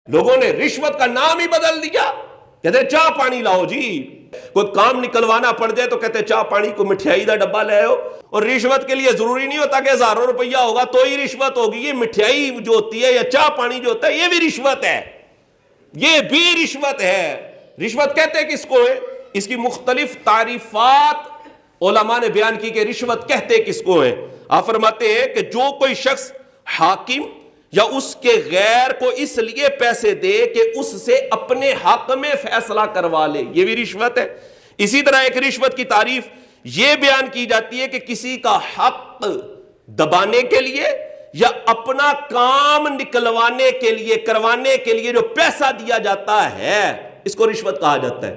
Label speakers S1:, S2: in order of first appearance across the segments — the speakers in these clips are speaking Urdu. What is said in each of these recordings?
S1: لوگوں نے رشوت کا نام ہی بدل دیا، کہتے چاہ پانی لاؤ جی، کوئی کام نکلوانا پڑ جائے تو کہتے چاہ پانی کو مٹھائی دا ڈبہ لے آؤ. اور رشوت کے لیے ضروری نہیں ہوتا کہ ہزاروں روپیہ ہوگا تو ہی رشوت ہوگی. یہ مٹھائی جو ہوتی ہے یا چاہ پانی جو ہوتا ہے یہ بھی رشوت ہے، یہ بھی رشوت ہے. رشوت کہتے کس کو ہے؟ اس کی مختلف تعریفات علماء نے بیان کی کہ رشوت کہتے کس کو ہے. آپ فرماتے ہیں کہ جو کوئی شخص حاکم یا اس کے غیر کو اس لیے پیسے دے کہ اس سے اپنے حق میں فیصلہ کروا لے، یہ بھی رشوت ہے. اسی طرح ایک رشوت کی تعریف یہ بیان کی جاتی ہے کہ کسی کا حق دبانے کے لیے یا اپنا کام نکلوانے کے لیے کروانے کے لیے جو پیسہ دیا جاتا ہے اس کو رشوت کہا جاتا ہے.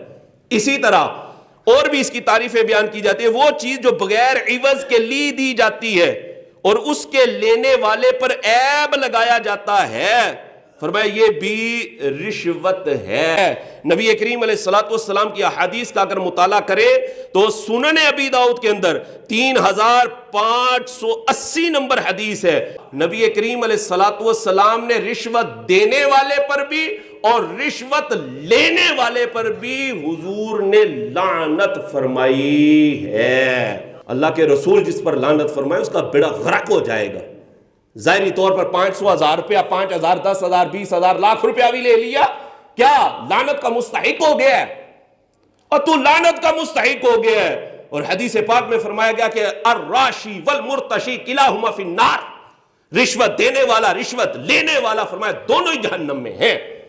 S1: اسی طرح اور بھی اس کی تعریفیں بیان کی جاتی ہے، وہ چیز جو بغیر عوض کے لی دی جاتی ہے اور اس کے لینے والے پر عیب لگایا جاتا ہے، فرمایا یہ بھی رشوت ہے. نبی کریم علیہ السلام کی احادیث کا اگر مطالعہ کرے تو سنن ابی داؤد کے اندر 3580 نمبر حدیث ہے. نبی کریم علیہ السلام نے رشوت دینے والے پر بھی اور رشوت لینے والے پر بھی حضور نے لعنت فرمائی ہے. اللہ کے رسول جس پر لعنت فرمائے اس کا بیڑا غرق ہو جائے گا. ظاہری طور پر 500 ہزار روپیہ 5000 10,000 20,000 لاکھ روپیہ بھی لے لیا، کیا لعنت کا مستحق ہو گیا ہے؟ اور تو لعنت کا مستحق ہو گیا ہے. اور حدیث پاک میں فرمایا گیا کہ الراشی والمرتشی کلاہما فی النار، رشوت دینے والا رشوت لینے والا فرمایا دونوں ہی جہنم میں ہیں.